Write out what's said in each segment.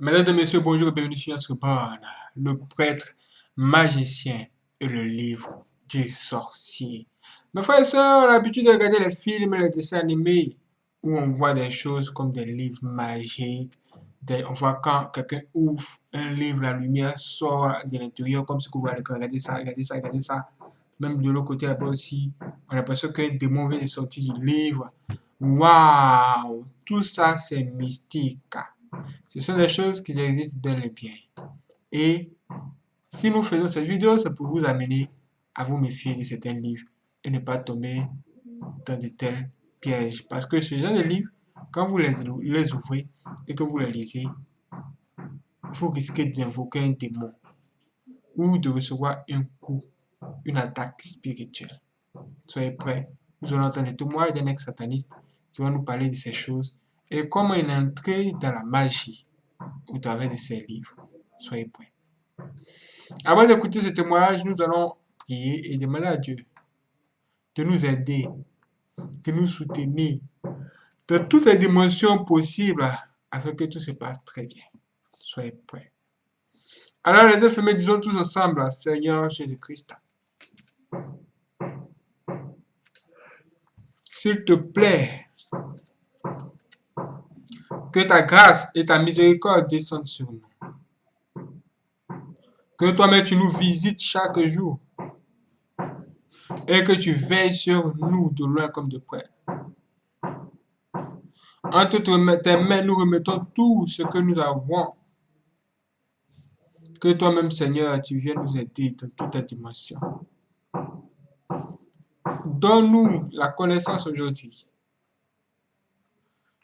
Mesdames et messieurs, bonjour et bienvenue sur Ascoban, le prêtre magicien et le livre du sorcier. Mes frères et sœurs ont l'habitude de regarder les films et les dessins animés où on voit des choses comme des livres magiques. On voit quand quelqu'un ouvre un livre, la lumière sort de l'intérieur comme ce que vous voyez. Regardez ça, regardez ça, regardez ça. Même de l'autre côté là-bas aussi, on a l'impression qu'un démon vient de sortir du livre. Waouh! Tout ça, c'est mystique. Ce sont des choses qui existent bel et bien. Et si nous faisons cette vidéo, c'est pour vous amener à vous méfier de certains livres et ne pas tomber dans de tels pièges. Parce que ce genre de livres, quand vous les ouvrez et que vous les lisez, vous risquez d'invoquer un démon ou de recevoir un coup, une attaque spirituelle. Soyez prêts. Nous allons entendre le témoignage d'un ex-sataniste qui va nous parler de ces choses et comment il est entré dans la magie au travers de ces livres. Soyez prêts. Avant d'écouter ce témoignage, nous allons prier et demander à Dieu de nous aider, de nous soutenir dans toutes les dimensions possibles afin que tout se passe très bien. Soyez prêts. Alors les deux femmes, disons tous ensemble, Seigneur Jésus-Christ, s'il te plaît, que ta grâce et ta miséricorde descendent sur nous. Que toi-même tu nous visites chaque jour et que tu veilles sur nous de loin comme de près. Entre tes mains, nous remettons tout ce que nous avons. Que toi-même, Seigneur, tu viennes nous aider dans toutes les dimensions. Donne-nous la connaissance aujourd'hui.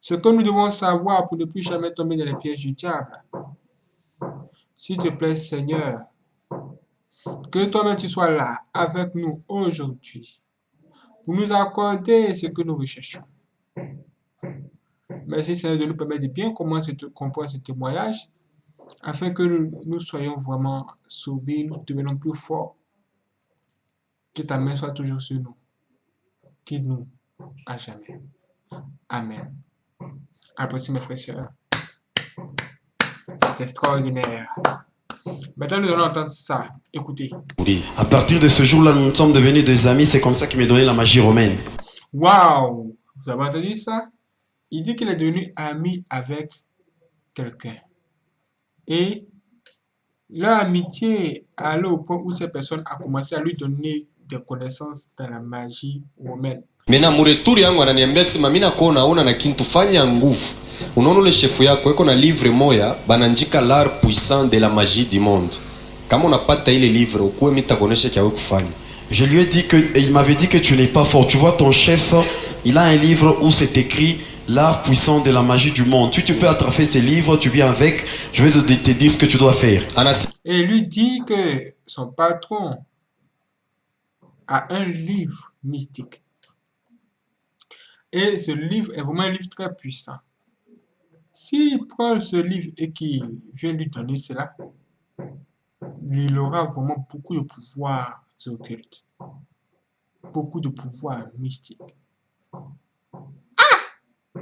Ce que nous devons savoir pour ne plus jamais tomber dans les pièges du diable. S'il te plaît, Seigneur, que toi-même tu sois là avec nous aujourd'hui pour nous accorder ce que nous recherchons. Merci, Seigneur, de nous permettre de bien comprendre ce témoignage afin que nous soyons vraiment sauvés, nous devenons plus forts. Que ta main soit toujours sur nous. Guide-nous à jamais. Amen. À la prochaine, mes frères et sœurs. C'est extraordinaire. Maintenant, nous allons entendre ça. Écoutez. À partir de ce jour-là, nous sommes devenus des amis. C'est comme ça qu'il m'a donné la magie romaine. Waouh! Vous avez entendu ça? Il dit qu'il est devenu ami avec quelqu'un. Et leur amitié allait au point où cette personne a commencé à lui donner des connaissances dans la magie romaine. Mena mureturi yangu ananiambia sema mimi nakuona una na kintu fanya nguvu. Unaona ule chefu yako iko na livre moya bananjika l'art puissant de la magie du monde. Kama unapata ile livre ukuwe mimi nitakuonesha kia kufanya. Je lui ai dit que il m'avait dit que tu n'es pas fort. Tu vois ton chef, il a un livre où c'est écrit l'art puissant de la magie du monde. Si tu peux attraper ces livres, tu viens avec, je vais te dire ce que tu dois faire. Et il lui dit que son patron a un livre mystique. Et ce livre est vraiment un livre très puissant. S'il prend ce livre et qu'il vient lui donner cela, il aura vraiment beaucoup de pouvoirs occultes. Beaucoup de pouvoirs mystiques. Ah!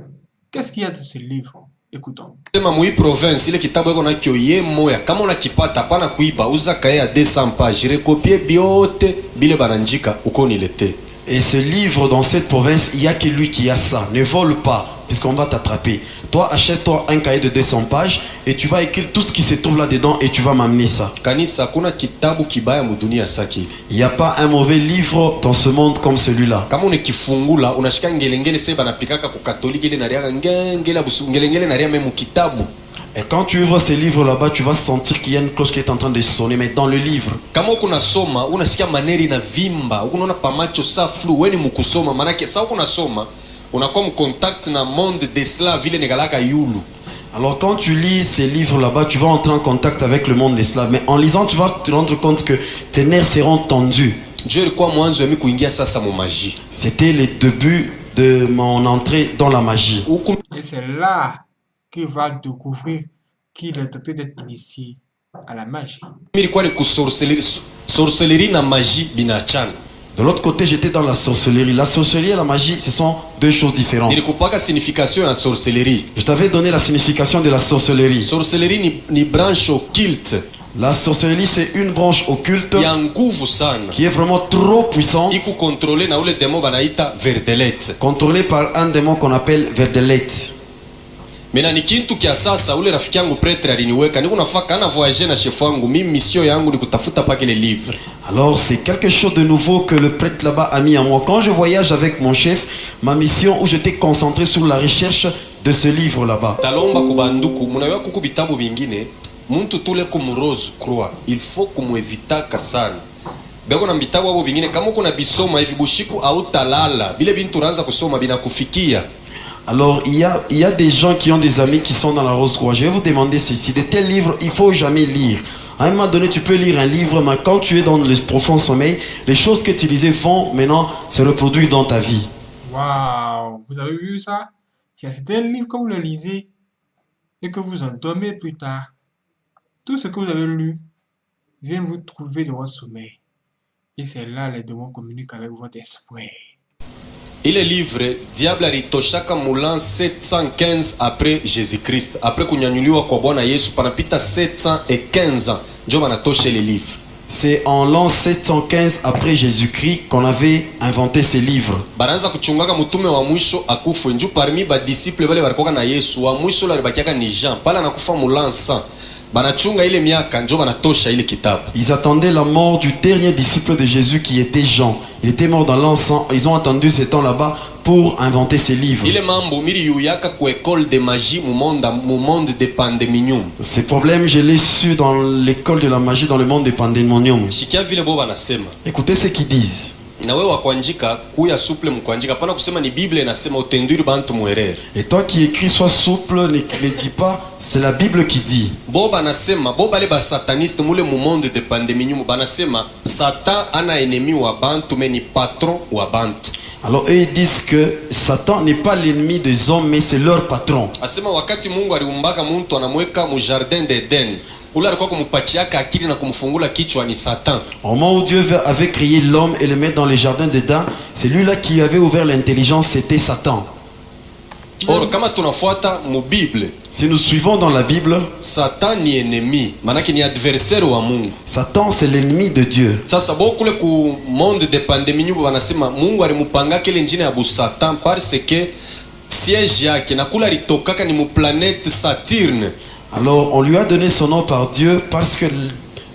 Qu'est-ce qu'il y a dans ce livre? Écoutons. Sema mui province ile kitabu yako na kioye moya kama unakipata pana kuiba uza kaya 200 pages recopier biote bile bananjika uko nilete. Et ce livre dans cette province, il n'y a que lui qui a ça. Ne vole pas, puisqu'on va t'attraper. Toi, achète-toi un cahier de 200 pages et tu vas écrire tout ce qui se trouve là-dedans et tu vas m'amener ça. Kanisa kuna kitabu kibaya mudunia saki. Il n'y a pas un mauvais livre dans ce monde comme celui-là. Kama unakifungula unashika ngelengele sasa banapikaka ku katoliki ile naria ngengela busungelengele naria memu kitabu. Et quand tu ouvres ces livres là-bas, tu vas sentir qu'il y a une cloche qui est en train de sonner. Mais dans le livre, kama uko nasoma unasikia maneri na vimba unaona pamacho sa flu weni mukusoma manake sa uko nasoma unakuwa mcontact na monde de cela vile negalaka yulu. Alors quand tu lis ces livres là-bas, tu vas entrer en contact avec le monde des slaves. Mais en lisant, tu vas te rendre compte que tes nerfs seront tendus. C'était le début de mon entrée dans la magie. Et c'est là qu'il va découvrir qu'il est tenté d'être initié à la magie. Sorcellerie na magie binachana. De l'autre côté, j'étais dans la sorcellerie. La sorcellerie et la magie, ce sont deux choses différentes. Nilikupaka signification ya sorcellerie. Je t'avais donné la signification de la sorcellerie. Sorcellerie ni branche occulte La sorcellerie, c'est une branche occulte ya nguvu sana, qui est vraiment trop puissante, iku kontrole na ule demo banaita verdelete. contrôlée par un démon qu'on appelle Verdelete. Mena ni kintu kia sasa, ule rafiki yangu pretre aliniweka, niko nafaka ana voyager na chef wangu, mimi mission yangu ni kutafuta pake les livres. Alors c'est quelque chose de nouveau que le prêtre là-bas a mis en moi. Quand je voyage avec mon chef, ma mission où j'étais concentré sur la recherche de ce livre là-bas. Talomba kubanduku, munawewa kuku bitabu vingine, muntu tule kumrose croix, il faut kumuevitaka sana. Beko na bitabu abo vingine, kama kuna bisoma hivi bushiku au talala, bile bintu ranza kusoma binakufikia. Alors il y a des gens qui ont des amis qui sont dans la Rose-Croix. Je vais vous demander ceci. De tels livres, il faut jamais lire. À un moment donné, tu peux lire un livre, mais quand tu es dans le profond sommeil, les choses que tu lisais vont maintenant se reproduire dans ta vie. Waouh, vous avez vu ça? C'est un livre que vous le lisez et que vous endormez plus tard. Tout ce que vous avez lu vient vous trouver dans votre sommeil. Et c'est là les démons communiquent avec votre esprit. Ile livre diable alitoshaka mulan 715 après Jésus-Christ. Après kunyanyuliwa kwa Bwana Yesu panapita 715 ans. Ndio banatosha ile livre. C'est en l'an 715 après Jésus-Christ qu'on avait inventé ces livres. Banaanza kuchungaka mutume wa mwisho akufwe nju parmi ba disciple bale balikoka na Yesu wa mwisho la bakiaka ni Jean. Pala nakufa mulan 100. Banachunga ile miaka njo banatosha ile kitabu. Ils attendaient la mort du dernier disciple de Jésus qui était Jean. Il était mort dans l'an 100. Ils ont attendu ce temps là-bas pour inventer ces livres. Ile mambo miri yuyaka ku école de magie mu monde de pandemonium. Ces problèmes, je l'ai su dans l'école de la magie, dans le monde des pandémoniums. Shikia vile bo banasema. Écoutez ce qu'ils disent. Na wewe wakuandika kuya suple mkuandika pana kusema ni Biblia inasema utenduri bantu muerere. Et toi qui écris, sois souple, ne dis pas, c'est la Bible qui dit. Bo banasema, bo bale ba sataniste mule mu monde de pandemonium banasema Satan ana ennemi wa bantu mais ni patron wa bantu. Alors eux ils disent que Satan n'est pas l'ennemi des hommes, mais c'est leur patron. Asema wakati Mungu aliumbaka muntu anamweka mu jardin d'Eden. Ule alikuwa kumupachiaka akili na kumfungula kichwa ni Satan. Au moment où Dieu avait créé l'homme et le mettre dans les jardins d'Éden, c'est lui-là qui avait ouvert l'intelligence, c'était Satan. Or kama tunafuata mu Bible, si nous suivons dans la Bible, Satan ni ennemi, manake ni adversaire wa Mungu. Satan c'est l'ennemi de Dieu. Sasa bo kule ku monde de pandemie nyubo wanasema Mungu alimupanga kile njina ya bu Satan parce que siège yake na kula litokaka ni mu planète Saturne. Alors on lui a donné son nom par Dieu parce que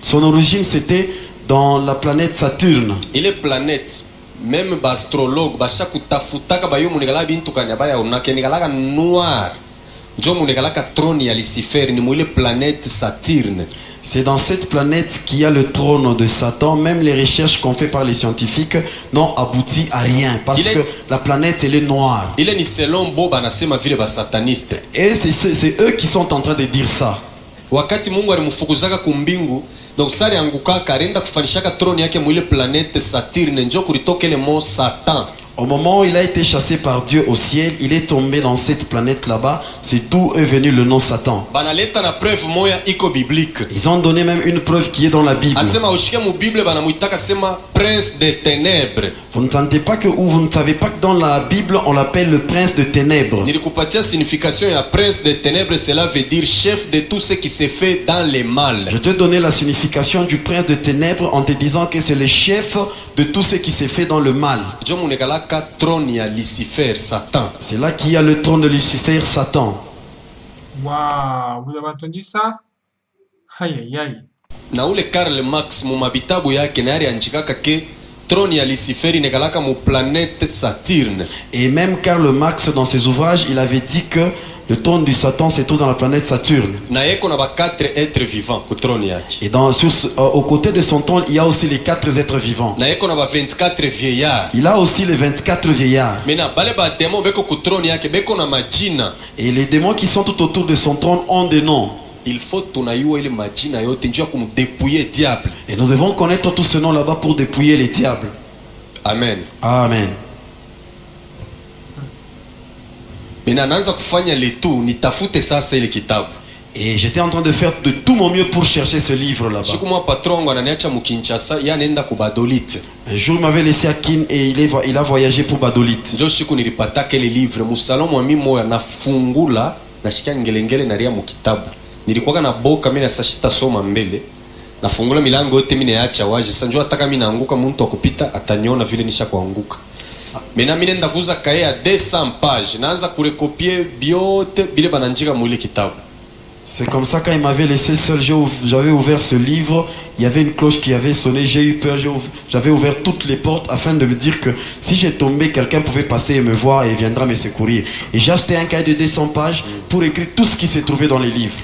son origine c'était dans la planète Saturne. Ile planète même bastrologue bashakutafutaka bayo munigala bintu kanyabaya unakenigala noir. Njo munigala trône ya Lucifer ni mwile planète Saturne. C'est dans cette planète qu'il y a le trône de Satan. Même les recherches qu'on fait par les scientifiques n'ont abouti à rien parce que la planète elle est noire. Il est ni selon Boba nasema vile ba sataniste. Et c'est eux qui sont en train de dire ça. Wakati Mungu alimfukuzaka kumbingu, donc sari anguka karenda kufanishaka trône yake mwile planète Saturne njo kulitoka ile mo Satan. Au moment où il a été chassé par Dieu au ciel, il est tombé dans cette planète là-bas. C'est d'où est venu le nom Satan. Banaleta na preuve moya iko biblique. Ils ont donné même une preuve qui est dans la Bible. Asema ushike mu Bible banamuitaka sema prince des ténèbres. Vous ne sentez pas que, ou vous ne savez pas que dans la Bible on l'appelle le prince de ténèbres. Nilikupatia signification ya prince des ténèbres, cela veut dire chef de tout ce qui se fait dans le mal. Je te donne la signification du prince de ténèbres en te disant que c'est le chef de tout ce qui se fait dans le mal. Trône ya Lucifer, Satan. C'est là qu'il y a le trône de Lucifer, Satan. Waouh, vous avez entendu ça? Aïe aïe aïe. Na ule Karl Marx mu mabitabu yake na aliandikaka ke trône ya Lucifer inegalaka mu planète Saturne. Et même Karl Marx dans ses ouvrages, il avait dit que le trône du Satan se trouve dans la planète Saturne. Na yeko na ba 4 êtres vivants ku trône yake. Et aux côtés de son trône, il y a aussi les 4 êtres vivants. Na yeko na ba 24 vieillards. Il a aussi les 24 vieillards. Mena bale ba démons beko ku trône yake beko na majina. Et les démons qui sont tout autour de son trône ont des noms. Il faut tunayua ile majina yote njia kumdépouiller diable. Et nous devons connaître tous ces noms là-bas pour dépouiller les diables. Amen. Amen. Mina naanza kufanya letu nitafute sasa ile kitabu. Et j'étais en train de faire de tout mon mieux pour chercher ce livre là-bas. siku mwa patron wangu ananiacha mu Kinshasa, ye anaenda ku Badolite. Un jour, il m'avait laissé à Kin et il a voyagé pour Badolite. Njo siku nilipataka ile livre musalon mwami moya nafungula nashikia ngelengele naria mu kitabu. Nilikuwa na boka mimi nasashita soma mbele. Nafungula milango yote mimi naacha waje. Sasa njoo ataka mimi naanguka mtu akupita ataniona vile nisha kuanguka. Mena mimi nenda kuuza kae ya 200 pages. Naanza kurekopier biote bile bananjika mu ile kitabu. C'est comme ça, quand il m'avait laissé seul, j'avais ouvert ce livre, il y avait une cloche qui avait sonné, j'ai eu peur, j'avais ouvert toutes les portes afin de me dire que si j'ai tombé, quelqu'un pouvait passer et me voir et viendra me secourir. Et j'ai acheté un cahier de 200 pages pour écrire tout ce qui s'est trouvé dans les livres.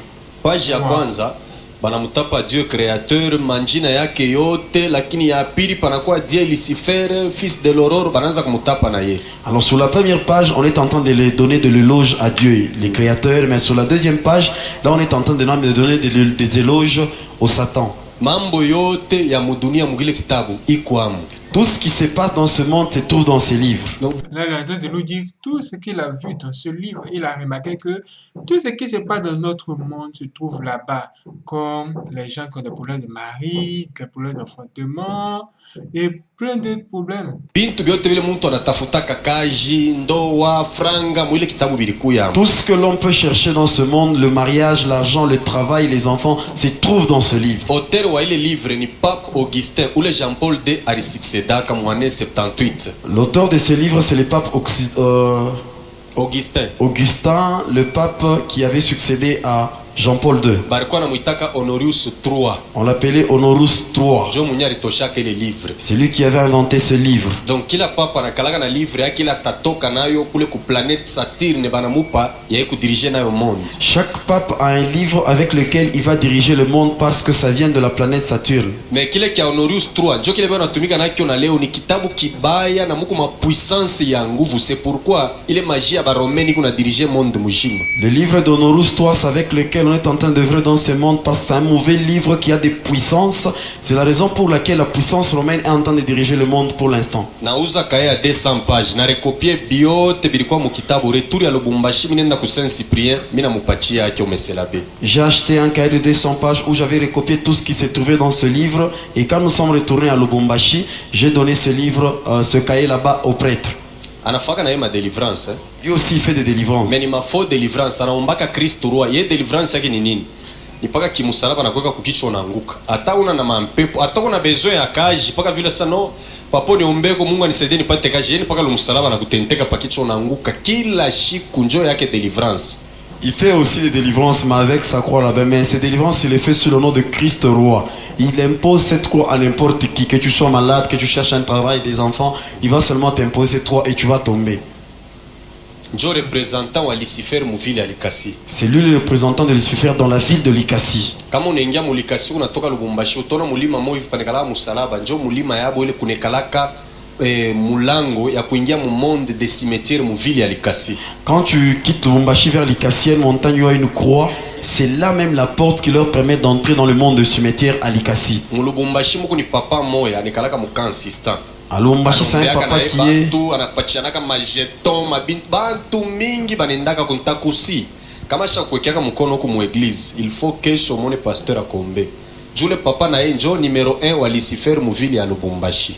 Page ya kwanza banamutapa Dieu créateur manjina yake yote, lakini ya pili panakuwa Dieu Lucifer fils de l'aurore, banaanza kumutapa na ye. Alors sur la première page, on est en train de les donner de l'éloge à Dieu, les créateurs, mais sur la deuxième page, là on est en train de donner des éloges au Satan. Mambo yote ya mudunia mugile kitabu iko amu. Tout ce qui se passe dans ce monde se trouve dans ces livres. Là, il est en train de nous dire tout ce qu'il a vu dans ce livre. Il a remarqué que tout ce qui se passe dans notre monde se trouve là-bas, comme les gens qui ont des problèmes de mari, des problèmes d'enfantement et plein d'autres problèmes. Bintu byote vile muntu anatafutaka kaji, ndoa, franga, mwile kitabu bilikuya. Tout ce que l'on peut chercher dans ce monde, le mariage, l'argent, le travail, les enfants, se trouve dans ce livre. Auteur wa ile livre ni Pape Augustin, ule Jean-Paul II alisiksedaka mwane 78. L'auteur de ce livre, c'est le pape Augustin. Augustin, le pape qui avait succédé à Jean-Paul II. Balikuwa namuitaka Honorius III. On l'appelait Honorus III. Njo mwenye alitoshaka ile livre. C'est lui qui avait inventé ce livre. Donc kila papa anakalaka na livre yake, kila tatoka nayo kule ku planète Saturne banamupa yaye kudirige nayo monde. Chaque pape a un livre avec lequel il va diriger le monde parce que ça vient de la planète Saturne. Mais kile kia Honorius III njo kile bana tumika nakyo na leo ni kitabu kibaya na muko ma puissance ya nguvu. C'est pourquoi ile magie ya baromeni kuna dirige monde mujima. Le livre d'Honorus III, c'est avec lequel on est en train d'œuvrer dans ce monde parce que c'est un mauvais livre qui a des puissances. C'est la raison pour laquelle la puissance romaine est en train de diriger le monde pour l'instant. Nauza kaya ya 200 pages na rekopie biote bilikuwa mu kitabu retour ya Lubumbashi, mimi nenda ku Saint Cyprien, mimi namupatia yake umeselabe. J'ai acheté un cahier de 200 pages où j'avais recopié tout ce qui s'est trouvé dans ce livre, et quand nous sommes retournés à Lubumbashi, j'ai donné ce livre, ce cahier là-bas au prêtre. Anafaka na yema délivrance. Lui aussi il fait des délivrances. Mais ni mafo délivrance anaombaka Kristo roi. Ye délivrance yake ni nini? Ni paka kimusalaba na kuweka kukichwa unaanguka. Hata una na mampepo, hata una besoin ya kaji, paka vile sano papo ni ombeko Mungu anisaidie nipate kaji. Yeni paka lumsalaba na kutenteka pa kichwa unaanguka. Kila siku njoo yake délivrance. Il fait aussi des délivrances, mais avec sa croix là-bas. Mais ces délivrances, il les fait sous le nom de Christ roi. Il impose cette croix à n'importe qui. Que tu sois malade, que tu cherches un travail, des enfants, il va seulement t'imposer cette croix et tu vas tomber. Njo représentant wa Lucifer mu ville ya Likasi. C'est lui le représentant de Lucifer dans la ville de Likasi. Kama unaingia mu Likasi unatoka Lubumbashi utona mulima moyo vipanekala musalaba, njo mulima yabo ile kunekalaka mulango ya kuingia mu monde des cimetières mu ville ya Likasi. Quand tu quittes Lubumbashi vers Likasi, une montagne où il y a une croix, c'est là même la porte qui leur permet d'entrer dans le monde de cimetière à Likasi. Mu Lubumbashi muko ni papa moya anekalaka mu consistant. À Lubumbashi, c'est un papa qui est anapatianaka majeton mabintu bantu mingi banendaka kuntakusi. Kama shakuwekeaka mkono ku mu église, il faut kesho mone pasteur akombe. Jule papa na yeye njo numéro 1 wa Lucifer mu ville ya Lubumbashi.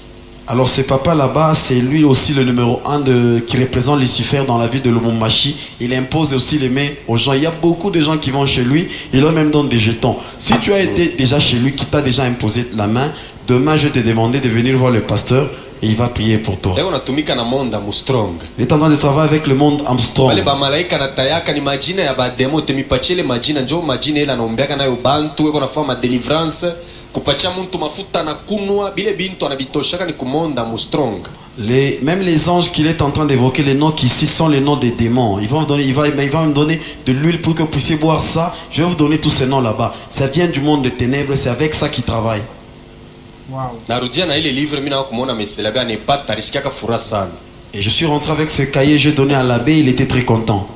Alors ce papa là-bas, c'est lui aussi le numéro 1 qui représente Lucifer dans la ville de Lubumbashi. Il impose aussi les mains aux gens. Il y a beaucoup de gens qui vont chez lui, il leur même donne des jetons. Si tu as été déjà chez lui, qui t'a déjà imposé la main, demain je vais te demander de venir voir le pasteur et il va prier pour toi. Leo natumika na monde Armstrong. Il est en train de travailler avec le monde Armstrong. Wale ba malaika na tayaka ni majina ya ba demo, temipachile majina njo majina ila naombeaka nayo bantu weko nafanya deliverance. Kupatia muntu mafuta na kunwa bile bintu anabitoshaka ni kumonda Armstrong. Même les anges qu'il est en train d'évoquer, les noms qui ici sont les noms des démons. Il va me donner de l'huile pour que vous puissiez boire ça. Je vais vous donner tous ces noms là-bas. Ça vient du monde des ténèbres, c'est avec ça qu'il travaille. Wow. Narudia na ile livre mina kumona meselabe anepata alishikaka furaha sana. Et je suis rentré avec ce cahier, j'ai donné à l'abbé, il était très content.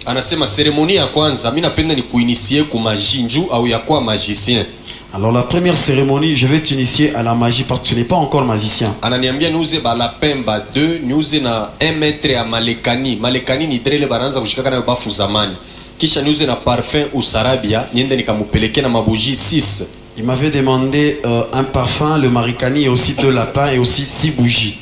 Anasema cérémonie ya kwanza mimi napenda ni kuinisie ku magie njoo au ya kwa magicien. Alors la première cérémonie, je vais t'initier à la magie parce que tu n'es pas encore magicien. Ananiambia niuze ba lapin ba 2, niuze na 1 mètre ya malekani. Malekani ni drele bananza kushikaka nayo bafu zamani. kisha niuze na parfum usarabia niende nikamupeleke na mabuji 6. Il m'avait demandé un parfum, le maricani et aussi 2 lapins et aussi 6 bougies.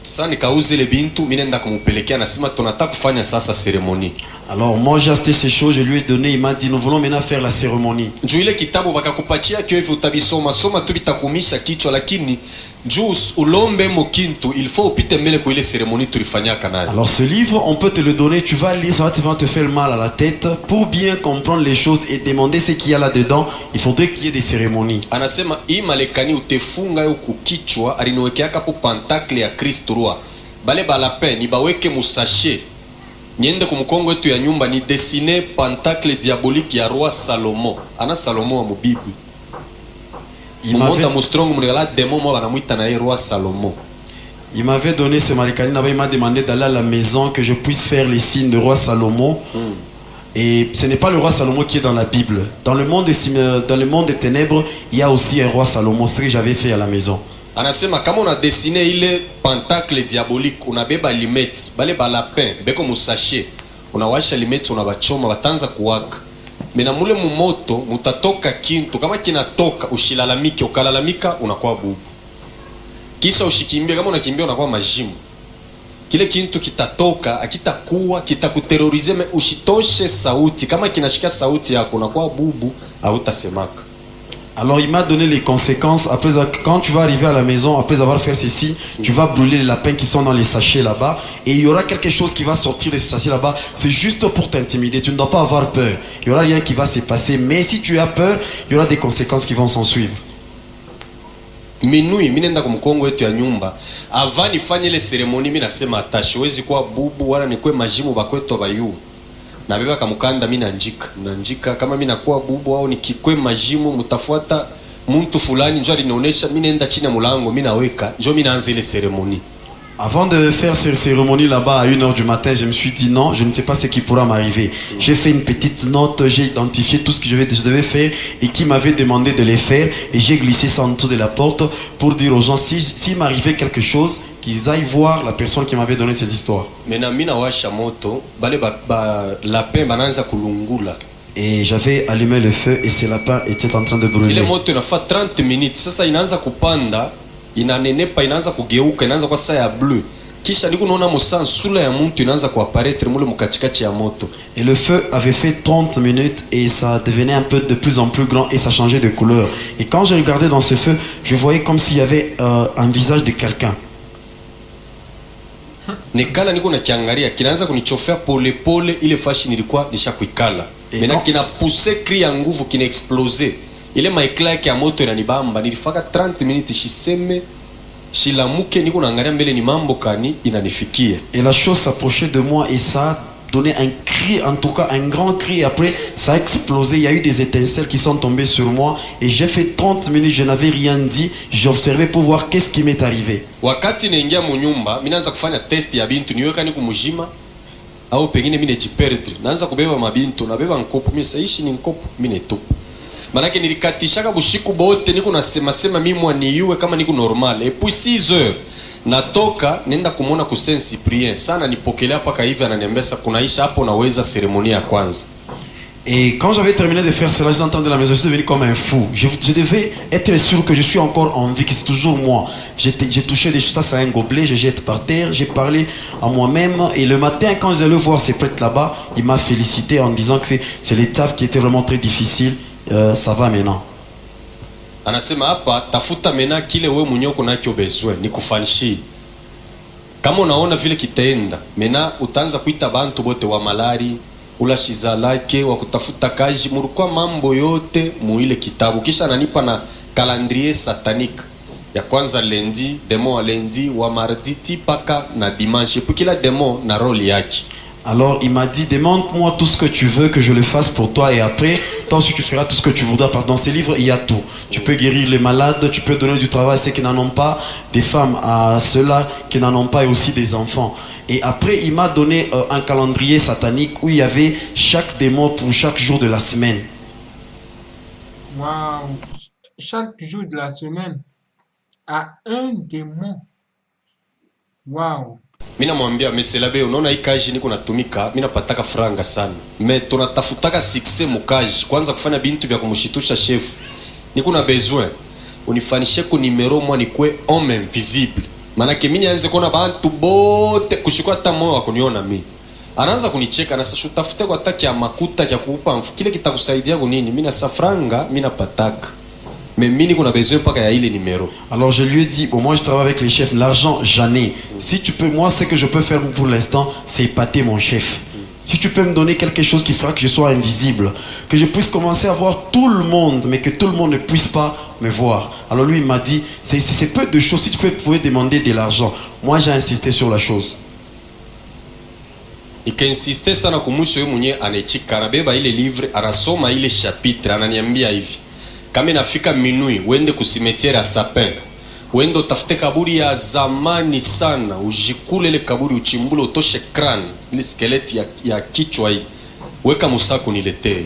Sasa nikauze ile bintu mimi nenda kumupelekea, nasema tunataka kufanya sasa cérémonie. Alors moi j'ai acheté ces choses, je lui ai donné, il m'a dit nous voulons maintenant faire la cérémonie. Njoo ile kitabu bakakupatia kio hivi utabisoma soma tu bitakumisha kichwa, lakini njoo ulombe mo kintu il faut upite mbele kwa ile cérémonie tulifanyaka nayo. Alors ce livre on peut te le donner, tu vas lire, ça va te faire mal à la tête. Pour bien comprendre les choses et demander ce qu'il y a là-dedans, il faudrait qu'il y ait des cérémonies. Anasema hii malekani utefunga yo kukichwa, aliniwekeaka po pantakle ya Kristo roi. Bale balapin ni baweke musashe. Niende kumkongo yetu ya nyumba ni dessiner pantacle diabolique ya roi Salomo. Ana Salomo wa mubibi. Il m'avait donné ce maricani, il m'a demandé d'aller à la maison que je puisse faire les signes de roi Salomon. Et ce n'est pas le roi Salomon qui est dans la Bible. Dans le monde des ténèbres, il y a aussi un roi Salomon, ce que j'avais fait à la maison. Anasema kama una dessiner ile pentacle diabolique, unabeba limeti, bale balapin, beko musashe, unawasha limeti, unabachoma, batanza kuwaka. Mena mule mumoto, mutatoka kintu, kama kinatoka, ushilalamike, ukalalamika, unakuwa bubu. Kisha ushikimbia, kama unakimbia, unakuwa majimu. Kile kintu kitatoka, akitakuwa, kitakuterorize, ushitoshe sauti, kama kinashika sauti yako, unakuwa bubu, hautasemaka. Alors il m'a donné les conséquences. Après, quand tu vas arriver à la maison, après avoir fait ceci, tu vas brûler les lapins qui sont dans les sachets là-bas. Et il y aura quelque chose qui va sortir de ces sachets là-bas. C'est juste pour t'intimider. Tu ne dois pas avoir peur. Il y aura rien qui va se passer. Mais si tu as peur, il y aura des conséquences qui vont s'en suivre. Minui, minenda kumkongo yetu ya nyumba. Avant nifanye ile cérémonie, mimi nasema atashi wezi kuwa bubu wala nikwe majimu bakweto bayu. Na beba kamukanda mimi nanjika kama mimi nakuwa bubu au nikikwe majimu mtafuata mtu fulani njoo alinionyesha mimi naenda chini ya mlango mimi naweka njoo mimi naanza ile cérémonie. Avant de faire cette cérémonie là-bas à 1h du matin, je me suis dit non, je ne sais pas ce qui pourra m'arriver. J'ai fait une petite note, j'ai identifié tout ce que je devais faire et qui m'avait demandé de les faire et j'ai glissé ça en dessous de la porte pour dire aux gens s'il m'arrivait quelque chose, qu'ils aillent voir la personne qui m'avait donné ces histoires. Et j'avais allumé le feu et ces lapins étaient en train de brûler. Inanenepa inaanza kugeuka inaanza kwa saa ya bleu kisha niko naona musa sura ya mtu inaanza kuapparaître mule mukachikachi ya moto. Et le feu avait fait 30 minutes et ça devenait un peu de plus en plus grand et ça changeait de couleur. Et quand je regardais dans ce feu, je voyais comme s'il y avait un visage de quelqu'un. Nikala niko nakiangalia kinaanza kunichofea pole pole ile fashi nilikuwa nishakuikala. Mena kina pousser cri ya nguvu kina exploser. Ile maikla ya moto inanibamba nilifaka 30 minutes shiseme shilamuke niko naangalia mbele ni mambo kani inanifikia. Et la chose s'approchait de moi et ça a donné un cri, en tout cas un grand cri. Après ça a explosé, il y a eu des étincelles qui sont tombées sur moi et j'ai fait 30 minutes, je n'avais rien dit, j'observais pour voir qu'est-ce qui m'est arrivé. Wakati naingia mu nyumba mimi naanza kufanya test ya bintu niweka niko mujima au pengine mimi nejiperdre naanza kubeba mabintu nabeba nkopo mimi saishi ni nkopo mimi netupa. Manake nilikatishaka bushiku bote niko nasema sema mimi mwaniwe kama niko normal. Et puis 6 heures natoka nenda kumona ku Saint Cyprien. Sana nipokelea paka hivi ananiambia sasa kunaisha hapo naweza cérémonie ya kwanza. Et quand j'avais terminé de faire cela, j'entendais de la maison, je suis devenu comme un fou. Je devais être sûr que je suis encore en vie, que c'est toujours moi. J'ai touché des choses, ça c'est un gobelet, je jette par terre, j'ai parlé à moi-même. Et le matin, quand j'allais voir ces prêtres là-bas, il m'a félicité en disant que c'est l'étape qui était vraiment très difficile. Ça va maintenant. Anasema hapa tafuta mena kile wewe mwenyewe uko nacho bezwe nikufanshi. Kama unaona vile kitaenda, mena utaanza kuita bantu bote wa malari, ula shizalake wa kutafuta kazi, murukwa mambo yote muile kitabu. Kisha ananipa na calendrier satanique. Ya kwanza lundi, demo wa lundi, wa mardi tipaka na dimanche. Puis kila demo na role yake. Alors il m'a dit, demande-moi tout ce que tu veux que je le fasse pour toi et après, toi aussi tu feras tout ce que tu voudras. Parce que dans ces livres, il y a tout. Tu peux guérir les malades, tu peux donner du travail à ceux qui n'en ont pas, des femmes à ceux-là qui n'en ont pas et aussi des enfants. Et après, il m'a donné un calendrier satanique où il y avait chaque démon pour chaque jour de la semaine. Waouh! Chaque jour de la semaine a un démon. Waouh! Mina mwambia meselabe unaona hii kazi niko natumika, mina pataka franga sana. Me tunatafutaka success mukaji. Kwanza kufanya bintu vya kumshitusha chef. Niko na besoin. Unifanishe ku numero mwa nikwe homme invisible. Manake mimi nianze kuona bantu bote kushikwa hata moyo wakuniona mimi. Anaanza kunicheka na sasa utafute kwa taki ya makuta ya kukupa kile kitakusaidia kwa nini? Mimi na safranga, mimi napataka. Mais mini qu'on a besoin pas qu'il y ait les numéros. Alors je lui ai dit, bon, moi je travaille avec les chefs, l'argent j'en ai. Si tu peux, moi ce que je peux faire pour l'instant, c'est épater mon chef. Si tu peux me donner quelque chose qui fera que je sois invisible, que je puisse commencer à voir tout le monde, mais que tout le monde ne puisse pas me voir. Alors lui il m'a dit, c'est peu de choses, si tu pouvais demander de l'argent. Moi j'ai insisté sur la chose. Ikainsiste sana kumwisho yeye mwenyewe anaichika anabeba ile livre anasoma ile chapitre ananiambia hivi. Kama inafika minui, uende kusimetiere ya sapin. Uende utafute kaburi ya zamani sana. Ujikule ile kaburi, uchimbule, utoshe crâne. Ile skeleti ya kichwa hii. Weka musaku niletee.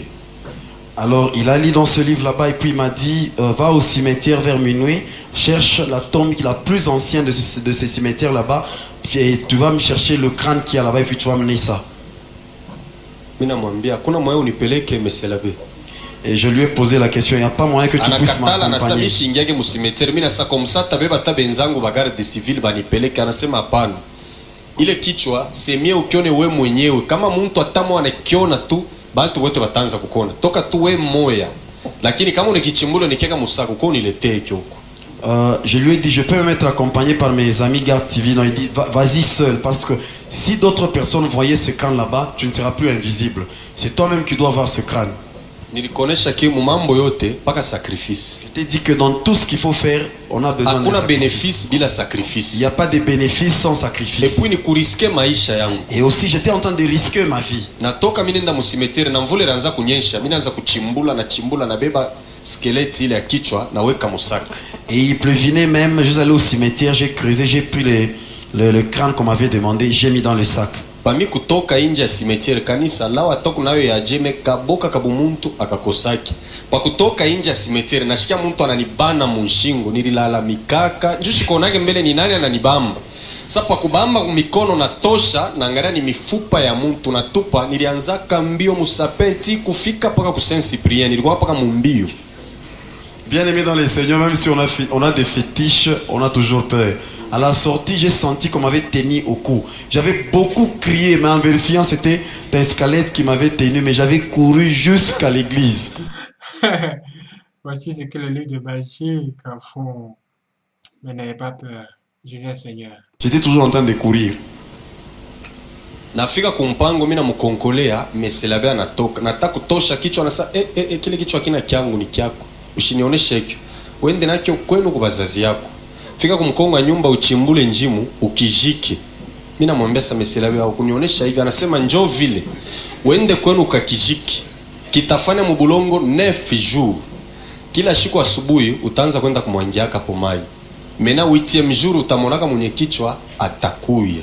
Alors il a lu dans ce livre là-bas et puis il m'a dit, va au cimetière vers minuit, cherche la tombe la plus ancienne de ces cimetières là-bas. Et tu vas me chercher le crâne qui est là-bas et puis tu vas mener ça. Mina mwambia, kuna moyo unipeleke meselabe. Et je lui ai posé la question, il n'y a pas moyen que tu puisses m'accompagner. Ile kichwa semie ukione we mwenyewe kama mtu atamo anakiona tu bantu wote wataanza kukona toka tu we moya, lakini kama unakichimbulo nikieka musako kwa uniletee kyoko. Je lui ai dit, je peux me être accompagné par mes amis garde TV. Non, il dit, vas-y seul, parce que si d'autres personnes voyaient ce crâne là-bas, tu ne seras plus invisible. C'est toi-même qui dois voir ce crâne. Nilikonesha ki mambo yote paka sacrifice. Je t'ai dit que dans tout ce qu'il faut faire, on a besoin de bénéfice bila sacrifice. Il n'y a pas de bénéfice sans sacrifice. Et puis ni kuriske maisha yangu. Et aussi j'étais en train de risquer ma vie. Natoka mimi nenda musimetiere na mvule ranza kunyesha, mimi naanza kuchimbula na beba skeleti ile ya kichwa na weka musaka. Et il pleuvinait même, je suis allé au cimetière, j'ai creusé, j'ai pris le crâne qu'on m'avait demandé, j'ai mis dans le sac. Pami kutoka nje ya cimetière kanisa lao atoku nayo ya jeme kaboka kabumuntu akakosaki. Pa kutoka nje ya cimetière nashikia muntu ananibana munshingo, nililala mikaka njushi konage mbele ni nani ananibamba. Sasa pa kubamba mikono na tosha na angalia ni mifupa ya muntu na tupa, nilianzaka mbio musapenti kufika paka ku Saint Cyprien, nilikuwa paka mumbio. Bien aimé dans les Seigneurs, même si on a des fétiches, on a toujours peur. À la sortie, j'ai senti qu'on m'avait tenu au cou. J'avais beaucoup crié, mais en vérifiant, c'était un squelette qui m'avait tenu, mais j'avais couru jusqu'à l'église. Voici ce que le livre de magie qu'en font. Mais n'ayez pas peur, Jésus Seigneur. J'étais toujours en train de courir. Nafika kumpango mimi namkonkolea meselabe anatoka. Nataka kutosha kichwa na sasa kile kichwa kina kyangu ni kyako. Usinioneshe hiki. Uende nacho kwenu kwa bazazi yako. Fika kumkonga nyumba uchimbule njimu ukijike. Mimi namwambia sasa meselabe au kunionyesha hivi anasema njoo vile. Uende kwenu ukakijike. Kitafanya mbulongo 9 jours. Kila siku asubuhi utaanza kwenda kumwangia hapo mai. Mena 8e jour utamonaka mwenye kichwa atakuya.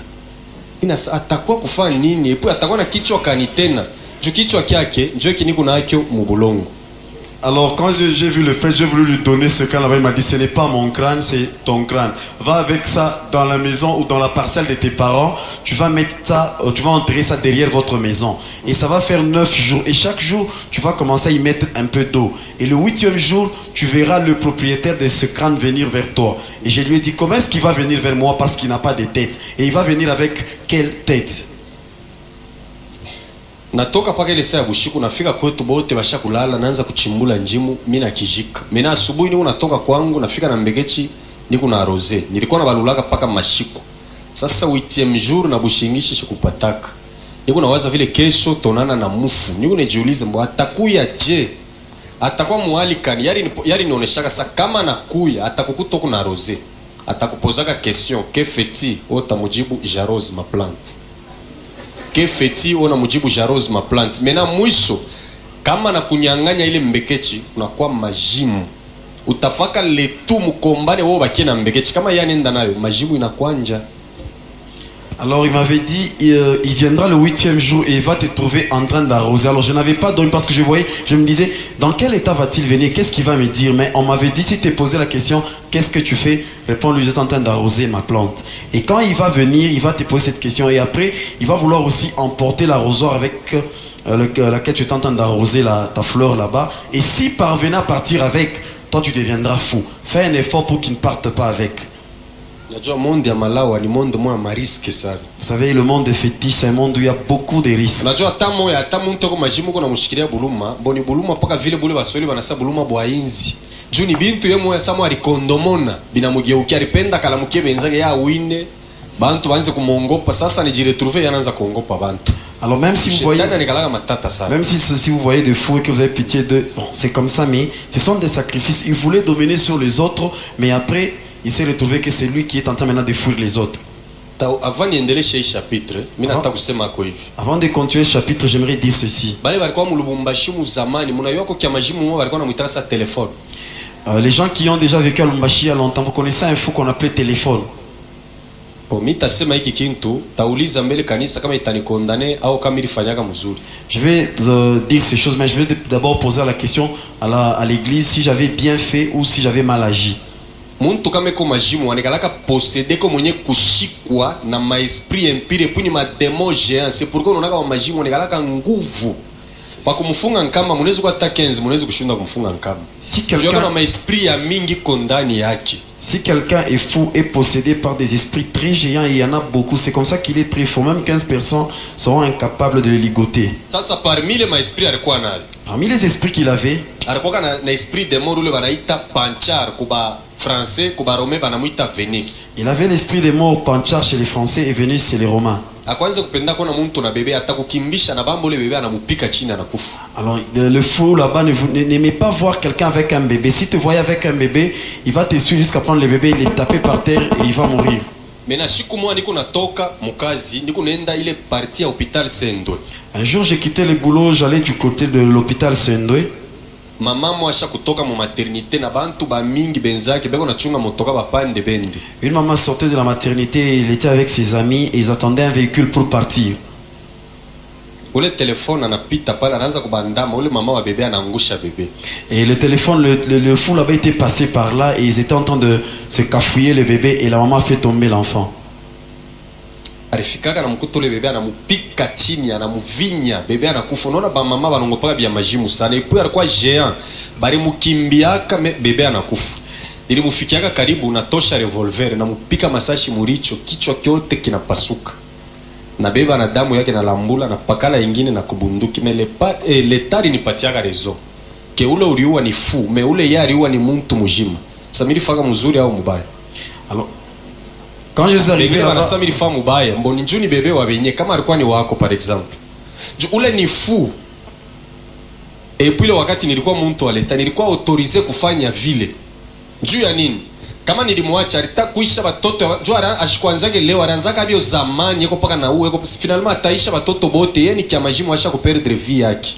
Ina atakuwa kufanya nini? Epo atakuwa na kichwa kani tena. Juu kichwa kyake njoo kiniko na akyo mbulongo. Alors quand j'ai vu le prêtre, j'ai voulu lui donner ce crâne là-bas. Il m'a dit, ce n'est pas mon crâne, c'est ton crâne. Va avec ça dans la maison ou dans la parcelle de tes parents. Tu vas mettre ça, tu vas enterrer ça derrière votre maison. Et ça va faire 9 jours. Et chaque jour, tu vas commencer à y mettre un peu d'eau. Et le 8e jour, tu verras le propriétaire de ce crâne venir vers toi. Et je lui ai dit, comment est-ce qu'il va venir vers moi parce qu'il n'a pas de tête? Et il va venir avec quelle tête? Natoka paka ile saa ya bushiku nafika kwetu bote basha kulala naanza kuchimbula njimu mimi na kijika. Mimi asubuhi ni unatoka kwangu nafika na mbegechi niko na rose. Nilikuwa na balulaka paka mashiku. Sasa 8e jour na bushingishi shikupataka. Niko nawaza vile kesho tonana na mufu. Niko najiuliza mbo atakuya je? Atakuwa mualikani yari nioneshaka sasa kama nakuya atakukuta kuna rose. Atakupozaka question que fait-il? Otamujibu jarose ma plante. Que fait-il? Ona mujibu jarose ma plante. Mena mwisho kama na kunyanganya ile mbekechi unakuwa majimu. Utafaka letu mkombane wao bakie na mbekechi kama yanenda nayo majimu inakwanja. Alors il m'avait dit, il viendra le 8e jour et il va te trouver en train d'arroser. Alors je n'avais pas dormi parce que je voyais, je me disais, dans quel état va-t-il venir? Qu'est-ce qu'il va me dire? Mais on m'avait dit, si tu te posé la question, qu'est-ce que tu fais? Réponds-lui, je suis en train d'arroser ma plante. Et quand il va venir, il va te poser cette question. Et après, il va vouloir aussi emporter l'arrosoir avec laquelle tu es en train d'arroser ta fleur là-bas. Et s'il parvenait à partir avec, toi tu deviendras fou. Fais un effort pour qu'il ne parte pas avec. Vous savez, le monde des fétiches, c'est un monde où il y a beaucoup de risques. Alors même si vous voyez des fous et que vous avez pitié d'eux, bon, c'est comme ça, mais ce sont des sacrifices. Il voulait dominer sur les autres, mais après, il s'est retrouvé que c'est lui qui est en train maintenant de fuir les autres. Avant de continuer le chapitre, j'aimerais dire ceci. Les gens qui ont déjà vécu à Lubumbashi il y a longtemps, vous connaissez un fou qu'on appelait téléphone. Je vais dire ces choses, mais je vais d'abord poser la question à l'église si j'avais bien fait ou si j'avais mal agi. Muntu kama iko majimu anakalaka posséder comme mwenye kushikwa na maesprit impire puis ni mademo géant. C'est pourquoi unaona majimu anakalaka nguvu. Kwa kumfunga nkamba mnaweza kuata 15 mnaweza kushinda kumfunga nkamba. Si quelqu'un na maesprit ya mingi kondani yake. Si quelqu'un est fou et possédé par des esprits très géants, il y en a beaucoup, c'est comme ça qu'il est très fort. Même 15 personnes seront incapables de le ligoter. Sasa parmi les maesprit alikuwa nayo. Parmi les esprits qu'il avait, alikuwa na esprit de mort ule wanaita panchar kuba français kuba romain banamuita Venise. Il avait l'esprit des morts panchar chez les Français et Venise chez les Romains. Alors le fou là-bas n'aimait pas voir quelqu'un avec un bébé. Si tu voyais avec un bébé, il va te suivre jusqu'à prendre le bébé, il est tapé par terre et il va mourir. Un jour j'ai quitté le boulot, j'allais du côté de l'hôpital Sendwe. Une maman sortait de la maternité et il était avec ses amis et ils attendaient un véhicule pour partir. Et le téléphone, le fou là-bas était passé par là et ils étaient en train de se cafouiller le bébé et la maman a fait tomber l'enfant. Alifikaka anamkuta ule bebe anamupika chini anamuvinya bebe anakufa. Unaona ba mama balongopaka bya majimu sana. Ipo alikuwa géant bari mukimbiaka bebe anakufa. Nilimufikiaka karibu natosha revolver na mupika masashi muricho kichwa kyote kinapasuka. Na bebe na damu yake na lambula na pakala ingine na kubunduki letari nipatiaka rezo. Ke ule uliua ni fu, me ule yari uwa ni muntu mujima. Samiri faka mzuri au mubaya. Alors quand je suis arrivé là-bas, par exemple, ule ni fou. Et puis le wakati nilikuwa muntu aleta nilikuwa autorisé kufanya vile. Juu ya nini? Kama nilimwacha alitaka kuisha watoto, juu ashikwanzake leo anaanzaka bio zamani yako paka na uwe finalement ataisha watoto bote yeye ni kiamajimu asha ku perdre vie yake.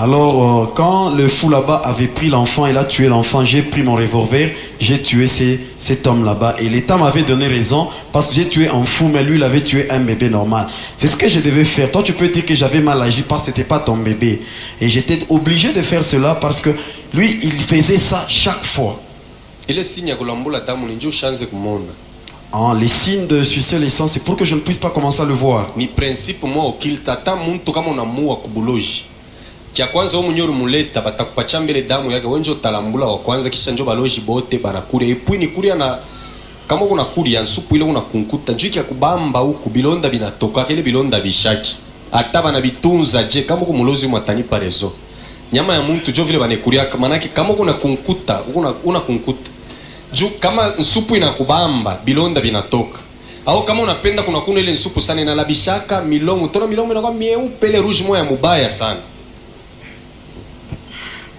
Alors, quand le fou là-bas avait pris l'enfant, il a tué l'enfant, j'ai pris mon revolver, j'ai tué cet homme là-bas. Et l'État m'avait donné raison parce que j'ai tué un fou, mais lui, il avait tué un bébé normal. C'est ce que je devais faire. Toi, tu peux dire que j'avais mal agi parce que ce n'était pas ton bébé. Et j'étais obligé de faire cela parce que lui, il faisait ça chaque fois. Les signes de sucer les sangs, c'est pour que je ne puisse pas commencer à le voir. Ni principe moi okil tata muntu kama unamua kubuloji. Kia kwanza wewe mwenyewe umuleta batakupatia mbele damu yake wenjo talambula wa kwanza kisha njo baloji bote banakuria epui ni kuria na kama kuna kuria nsupu ile unakunkuta njoo kia kubamba huku bilonda binatoka kile bilonda bishaki hata bana bitunza je kama kumulozi mwatanipa rezo nyama ya muntu jo vile banekuria manake kama kuna kunkuta una kunkuta juu kama nsupu inakubamba bilonda binatoka au kama unapenda kuna ile nsupu sana inalabishaka milongo tona milongo inakuwa mieupe ile rouge moya mubaya sana.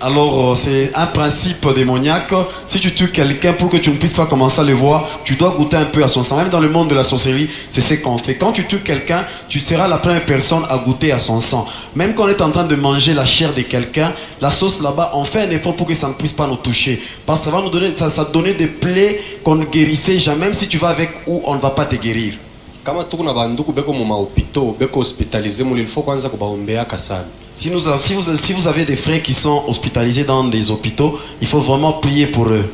Alors, c'est un principe démoniaque. Si tu tues quelqu'un pour que tu ne puisses pas commencer à le voir, tu dois goûter un peu à son sang. Même dans le monde de la sorcellerie, c'est ce qu'on fait. Quand tu tues quelqu'un, tu seras la première personne à goûter à son sang. Même quand on est en train de manger la chair de quelqu'un, la sauce là-bas, on fait un effort pour que ça ne puisse pas nous toucher. Parce que ça va nous donner, ça donner des plaies qu'on ne guérissait jamais. Même si tu vas avec où, on ne va pas te guérir. kama tuko na banduku beko mu mahopito beko hospitalize muli ilfo kwanza kubaombeaka sana. Si vous avez des frères qui sont hospitalisés dans des hôpitaux, il faut vraiment prier pour eux.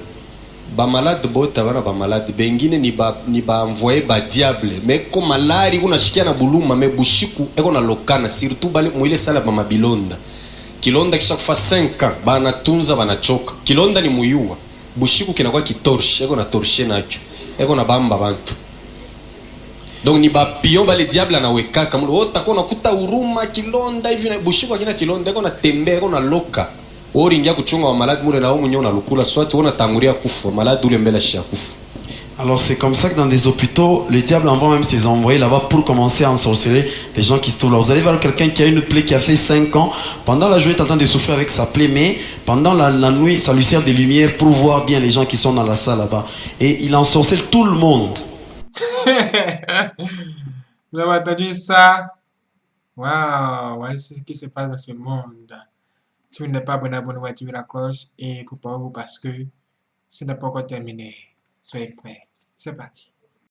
Bamalade bote abana bamalade bengine ni ba envoyer ba diable mais ko malari kuna shikia na buluma me bushiku eko na lokana surtout bale muile sala ba mabilonda. Kilonda kisha kufa 5 ans bana tunza bana choka. Kilonda ni muyua. Bushiku kinakuwa kitorshe eko na torshe nacho. Eko na bamba bantu. Donc ni ba pion ba le diable na weka kama ota kona kuta huruma kilonda hivi na bushiku akina kilonda eko na tembe eko na loka. Oringia kuchunga wa malade mule na omu nyona lukula swati ona tanguria kufa malade ule mbele shia kufa. Alors c'est comme ça que dans des hôpitaux, le diable envoie même ses envoyés là-bas pour commencer à ensorceler les gens qui se trouvent là. Vous allez voir quelqu'un qui a une plaie qui a fait 5 ans. Pendant la journée, il est en train de souffrir avec sa plaie, mais pendant la nuit, ça lui sert de lumière pour voir bien les gens qui sont dans la salle là-bas. Et il ensorcelle tout le monde. Vous avez entendu ça? Waouh, voilà ce qui se passe dans ce monde. Si vous n'êtes pas abonné, abonnez-vous, activez la cloche et préparez-vous parce que ce n'est pas encore terminé. Soyez prêts. C'est parti.